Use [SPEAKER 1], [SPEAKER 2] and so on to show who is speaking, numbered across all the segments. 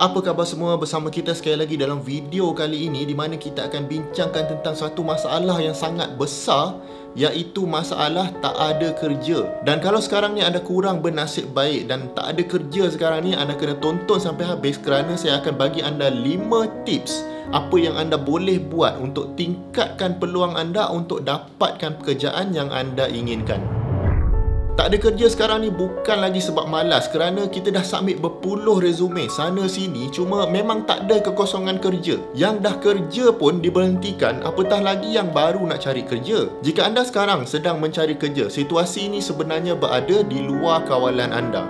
[SPEAKER 1] Apa khabar semua? Bersama kita sekali lagi dalam video kali ini, di mana kita akan bincangkan tentang satu masalah yang sangat besar, iaitu masalah tak ada kerja. Dan kalau sekarang ni anda kurang bernasib baik dan tak ada kerja sekarang ni, anda kena tonton sampai habis kerana saya akan bagi anda 5 tips apa yang anda boleh buat untuk tingkatkan peluang anda untuk dapatkan pekerjaan yang anda inginkan. Tak ada kerja sekarang ni bukan lagi sebab malas, kerana kita dah submit berpuluh resume sana sini, cuma memang tak ada kekosongan kerja. Yang dah kerja pun diberhentikan, apatah lagi yang baru nak cari kerja. Jika anda sekarang sedang mencari kerja, situasi ini sebenarnya berada di luar kawalan anda.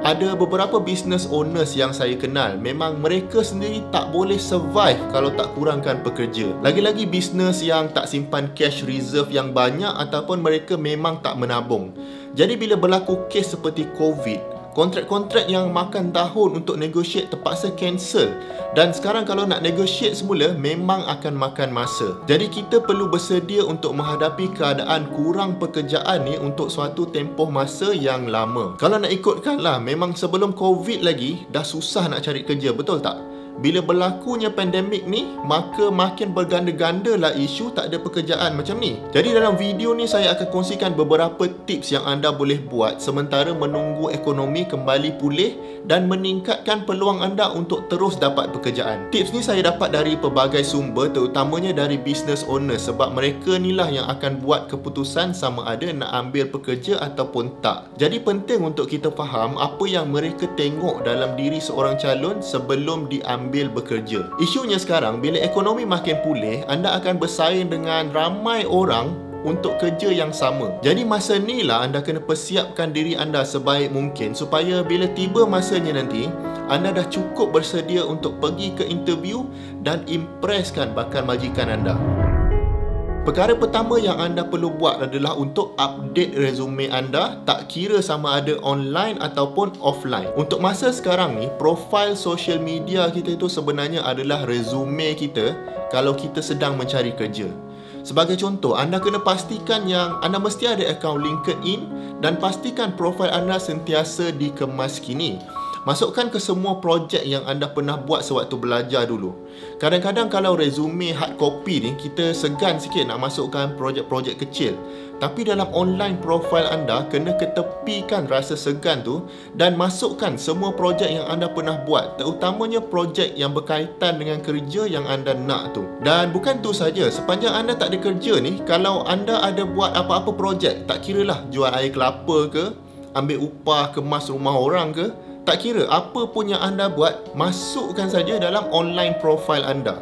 [SPEAKER 1] Ada beberapa business owners yang saya kenal, memang mereka sendiri tak boleh survive kalau tak kurangkan pekerja. Lagi-lagi business yang tak simpan cash reserve yang banyak ataupun mereka memang tak menabung. Jadi bila berlaku kes seperti COVID, kontrak-kontrak yang makan tahun untuk negotiate terpaksa cancel. Dan sekarang kalau nak negotiate semula, memang akan makan masa. Jadi kita perlu bersedia untuk menghadapi keadaan kurang pekerjaan ni untuk suatu tempoh masa yang lama. Kalau nak ikutkanlah, memang sebelum COVID lagi dah susah nak cari kerja, betul tak? Bila berlakunya pandemik ni, maka makin berganda-ganda lah isu tak ada pekerjaan macam ni. Jadi dalam video ni saya akan kongsikan beberapa tips yang anda boleh buat sementara menunggu ekonomi kembali pulih dan meningkatkan peluang anda untuk terus dapat pekerjaan. Tips ni saya dapat dari pelbagai sumber, terutamanya dari business owner, sebab mereka ni lah yang akan buat keputusan sama ada nak ambil pekerja ataupun tak. Jadi penting untuk kita faham apa yang mereka tengok dalam diri seorang calon sebelum diambil bekerja. Isunya sekarang, bila ekonomi makin pulih, anda akan bersaing dengan ramai orang untuk kerja yang sama. Jadi masa ni lah anda kena persiapkan diri anda sebaik mungkin supaya bila tiba masanya nanti, anda dah cukup bersedia untuk pergi ke interview dan impresskan bakal majikan anda. Perkara pertama yang anda perlu buat adalah untuk update resume anda, tak kira sama ada online ataupun offline. Untuk masa sekarang ni, profil social media kita itu sebenarnya adalah resume kita kalau kita sedang mencari kerja. Sebagai contoh, anda kena pastikan yang anda mesti ada akaun LinkedIn dan pastikan profil anda sentiasa dikemas kini. Masukkan ke semua projek yang anda pernah buat sewaktu belajar dulu. Kadang-kadang kalau resume hard copy ni, kita segan sikit nak masukkan projek-projek kecil. Tapi dalam online profile anda, kena ketepikan rasa segan tu dan masukkan semua projek yang anda pernah buat, terutamanya projek yang berkaitan dengan kerja yang anda nak tu. Dan bukan tu saja, sepanjang anda tak ada kerja ni, kalau anda ada buat apa-apa projek, tak kiralah jual air kelapa ke, ambil upah kemas rumah orang ke, tak kira apa pun yang anda buat, masukkan saja dalam online profile anda.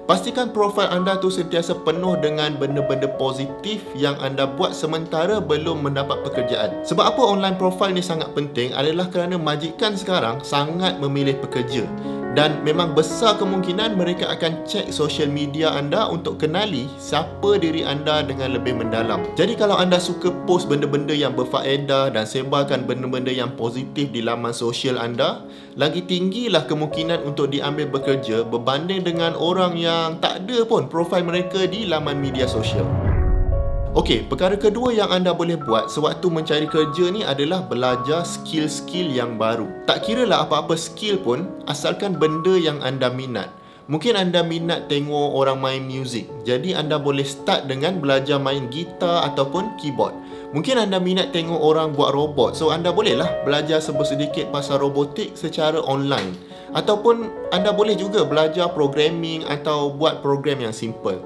[SPEAKER 1] Pastikan profil anda tu sentiasa penuh dengan benda-benda positif yang anda buat sementara belum mendapat pekerjaan. Sebab apa online profile ni sangat penting adalah kerana majikan sekarang sangat memilih pekerja. Dan memang besar kemungkinan mereka akan cek social media anda untuk kenali siapa diri anda dengan lebih mendalam. Jadi kalau anda suka post benda-benda yang berfaedah dan sebarkan benda-benda yang positif di laman sosial anda, lagi tinggilah kemungkinan untuk diambil bekerja berbanding dengan orang yang tak ada pun profil mereka di laman media sosial. Okey, perkara kedua yang anda boleh buat sewaktu mencari kerja ni adalah belajar skill-skill yang baru. Tak kiralah apa-apa skill pun, asalkan benda yang anda minat. Mungkin anda minat tengok orang main muzik, jadi anda boleh start dengan belajar main gitar ataupun keyboard. Mungkin anda minat tengok orang buat robot, so anda bolehlah belajar sedikit pasal robotik secara online. Ataupun anda boleh juga belajar programming atau buat program yang simple.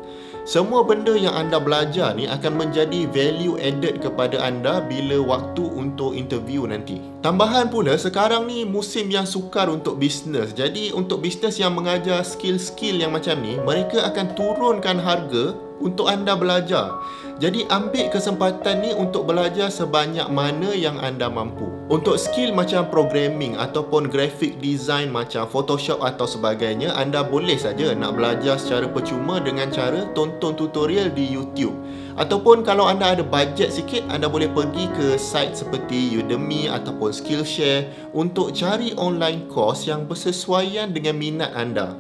[SPEAKER 1] Semua benda yang anda belajar ni akan menjadi value added kepada anda bila waktu untuk interview nanti. Tambahan pula, sekarang ni musim yang sukar untuk bisnes. Jadi untuk bisnes yang mengajar skill-skill yang macam ni, mereka akan turunkan harga untuk anda belajar. Jadi ambil kesempatan ni untuk belajar sebanyak mana yang anda mampu. Untuk skill macam programming ataupun graphic design macam Photoshop atau sebagainya, anda boleh saja nak belajar secara percuma dengan cara tonton tutorial di YouTube. Ataupun kalau anda ada bajet sikit, anda boleh pergi ke site seperti Udemy ataupun Skillshare untuk cari online course yang bersesuaian dengan minat anda.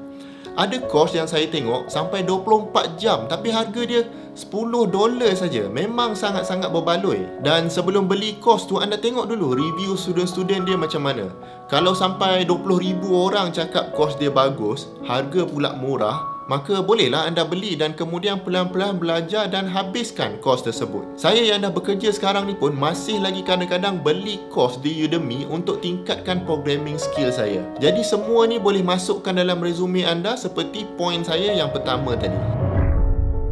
[SPEAKER 1] Ada course yang saya tengok sampai 24 jam tapi harga dia $10 saja. Memang sangat-sangat berbaloi. Dan sebelum beli course tu, anda tengok dulu review student-student dia macam mana. Kalau sampai 20,000 orang cakap course dia bagus, harga pula murah, maka bolehlah anda beli dan kemudian pelan-pelan belajar dan habiskan course tersebut. Saya yang dah bekerja sekarang ni pun masih lagi kadang-kadang beli course di Udemy untuk tingkatkan programming skill saya. Jadi semua ni boleh masukkan dalam resume anda seperti poin saya yang pertama tadi.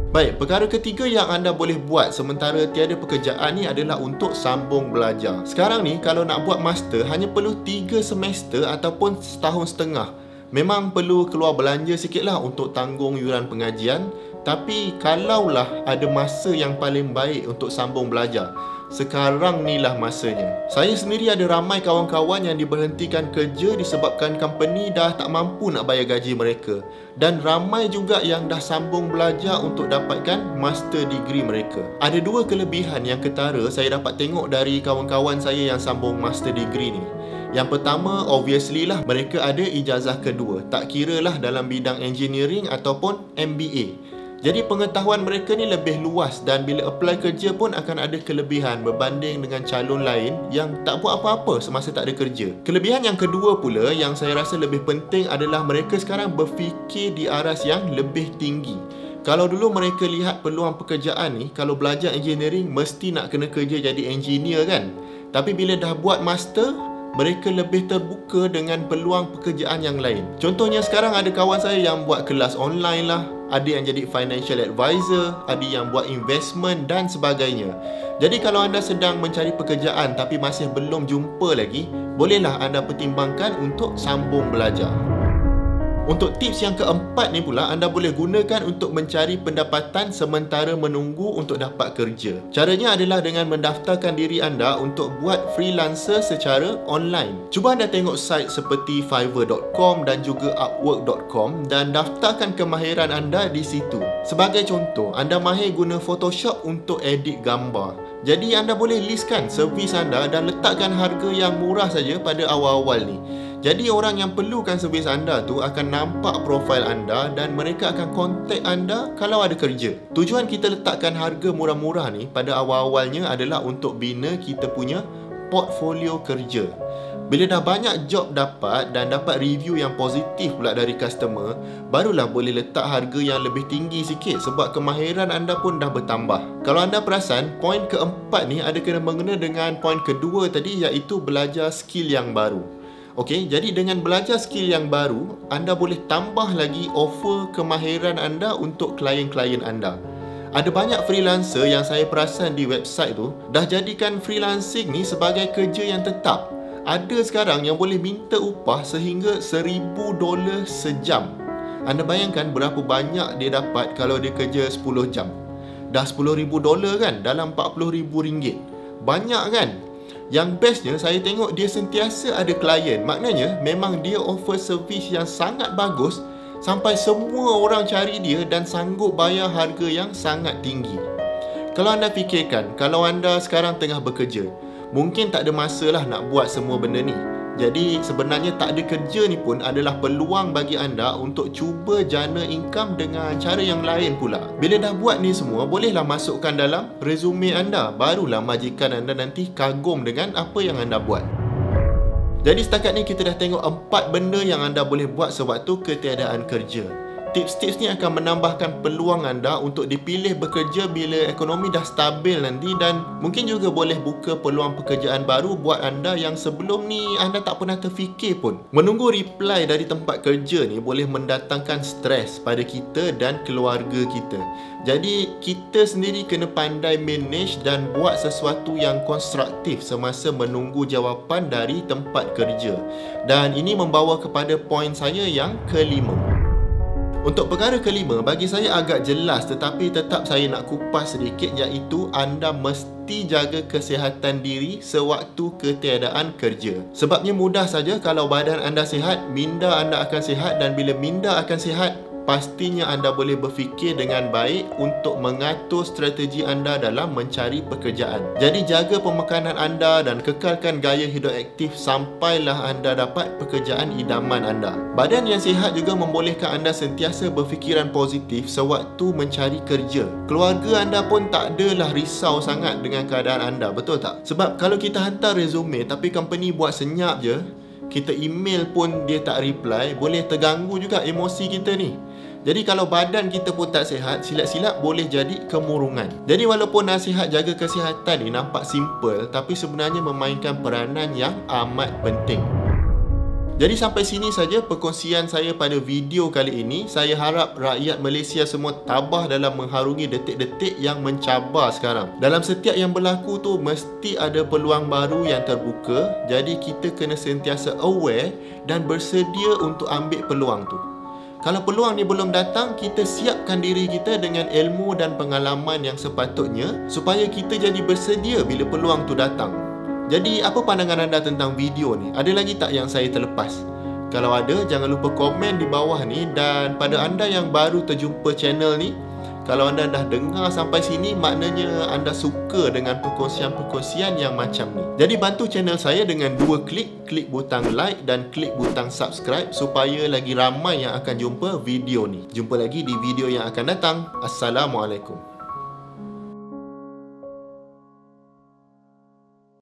[SPEAKER 1] Baik, perkara ketiga yang anda boleh buat sementara tiada pekerjaan ni adalah untuk sambung belajar. Sekarang ni kalau nak buat master hanya perlu 3 semester ataupun setahun setengah. Memang perlu keluar belanja sikit lah untuk tanggung yuran pengajian. Tapi kalaulah ada masa yang paling baik untuk sambung belajar, sekarang ni lah masanya. Saya sendiri ada ramai kawan-kawan yang diberhentikan kerja disebabkan company dah tak mampu nak bayar gaji mereka. Dan ramai juga yang dah sambung belajar untuk dapatkan master degree mereka. Ada dua kelebihan yang ketara saya dapat tengok dari kawan-kawan saya yang sambung master degree ni. Yang pertama, obviously lah mereka ada ijazah kedua, tak kira lah dalam bidang engineering ataupun MBA. Jadi pengetahuan mereka ni lebih luas dan bila apply kerja pun akan ada kelebihan berbanding dengan calon lain yang tak buat apa-apa semasa tak ada kerja. Kelebihan yang kedua pula yang saya rasa lebih penting adalah mereka sekarang berfikir di aras yang lebih tinggi. Kalau dulu mereka lihat peluang pekerjaan ni, kalau belajar engineering mesti nak kena kerja jadi engineer kan. Tapi bila dah buat master, mereka lebih terbuka dengan peluang pekerjaan yang lain. Contohnya sekarang ada kawan saya yang buat kelas online lah, ada yang jadi financial advisor, ada yang buat investment dan sebagainya. Jadi kalau anda sedang mencari pekerjaan tapi masih belum jumpa lagi, bolehlah anda pertimbangkan untuk sambung belajar. Untuk tips yang keempat ni pula, anda boleh gunakan untuk mencari pendapatan sementara menunggu untuk dapat kerja. Caranya adalah dengan mendaftarkan diri anda untuk buat freelancer secara online. Cuba anda tengok site seperti fiverr.com dan juga upwork.com dan daftarkan kemahiran anda di situ. Sebagai contoh, anda mahir guna Photoshop untuk edit gambar. Jadi anda boleh listkan servis anda dan letakkan harga yang murah saja pada awal-awal ni. Jadi orang yang perlukan servis anda tu akan nampak profil anda dan mereka akan kontak anda kalau ada kerja. Tujuan kita letakkan harga murah-murah ni pada awal-awalnya adalah untuk bina kita punya portfolio kerja. Bila dah banyak job dapat dan dapat review yang positif pula dari customer, barulah boleh letak harga yang lebih tinggi sikit sebab kemahiran anda pun dah bertambah. Kalau anda perasan, poin keempat ni ada kena mengena dengan poin kedua tadi, iaitu belajar skill yang baru. Okey, jadi dengan belajar skill yang baru, anda boleh tambah lagi offer kemahiran anda untuk klien-klien anda. Ada banyak freelancer yang saya perasan di website tu dah jadikan freelancing ni sebagai kerja yang tetap. Ada sekarang yang boleh minta upah sehingga $1,000 sejam. Anda bayangkan berapa banyak dia dapat kalau dia kerja 10 jam. Dah $10,000 kan dalam RM40,000. Banyak kan? Yang bestnya saya tengok dia sentiasa ada klien. Maknanya memang dia offer servis yang sangat bagus sampai semua orang cari dia dan sanggup bayar harga yang sangat tinggi. Kalau anda fikirkan, kalau anda sekarang tengah bekerja, mungkin tak ada masa lah nak buat semua benda ni. Jadi sebenarnya tak ada kerja ni pun adalah peluang bagi anda untuk cuba jana income dengan cara yang lain pula. Bila dah buat ni semua, bolehlah masukkan dalam resume anda. Barulah majikan anda nanti kagum dengan apa yang anda buat. Jadi setakat ni kita dah tengok 4 benda yang anda boleh buat sewaktu ketiadaan kerja. Tips-tips ni akan menambahkan peluang anda untuk dipilih bekerja bila ekonomi dah stabil nanti dan mungkin juga boleh buka peluang pekerjaan baru buat anda yang sebelum ni anda tak pernah terfikir pun. Menunggu reply dari tempat kerja ni boleh mendatangkan stres pada kita dan keluarga kita. Jadi kita sendiri kena pandai manage dan buat sesuatu yang konstruktif semasa menunggu jawapan dari tempat kerja. Dan ini membawa kepada poin saya yang kelima. Untuk perkara kelima, bagi saya agak jelas tetapi tetap saya nak kupas sedikit, iaitu anda mesti jaga kesihatan diri sewaktu ketiadaan kerja. Sebabnya mudah saja, kalau badan anda sihat, minda anda akan sihat dan bila minda akan sihat, pastinya anda boleh berfikir dengan baik untuk mengatur strategi anda dalam mencari pekerjaan. Jadi jaga pemakanan anda dan kekalkan gaya hidup aktif sampailah anda dapat pekerjaan idaman anda. Badan yang sihat juga membolehkan anda sentiasa berfikiran positif sewaktu mencari kerja. Keluarga anda pun tak adalah risau sangat dengan keadaan anda, betul tak? Sebab kalau kita hantar resume tapi company buat senyap je, kita email pun dia tak reply, boleh terganggu juga emosi kita ni. Jadi kalau badan kita pun tak sihat, silap-silap boleh jadi kemurungan. Jadi walaupun nasihat jaga kesihatan ni nampak simple, tapi sebenarnya memainkan peranan yang amat penting. Jadi sampai sini saja perkongsian saya pada video kali ini. Saya harap rakyat Malaysia semua tabah dalam mengharungi detik-detik yang mencabar sekarang. Dalam setiap yang berlaku tu mesti ada peluang baru yang terbuka. Jadi kita kena sentiasa aware dan bersedia untuk ambil peluang tu. Kalau peluang ni belum datang, kita siapkan diri kita dengan ilmu dan pengalaman yang sepatutnya supaya kita jadi bersedia bila peluang tu datang. Jadi apa pandangan anda tentang video ni? Ada lagi tak yang saya terlepas? Kalau ada, jangan lupa komen di bawah ni. Dan pada anda yang baru terjumpa channel ni, kalau anda dah dengar sampai sini, maknanya anda suka dengan perkongsian-perkongsian yang macam ni. Jadi bantu channel saya dengan 2 klik. Klik butang like dan klik butang subscribe supaya lagi ramai yang akan jumpa video ni. Jumpa lagi di video yang akan datang. Assalamualaikum.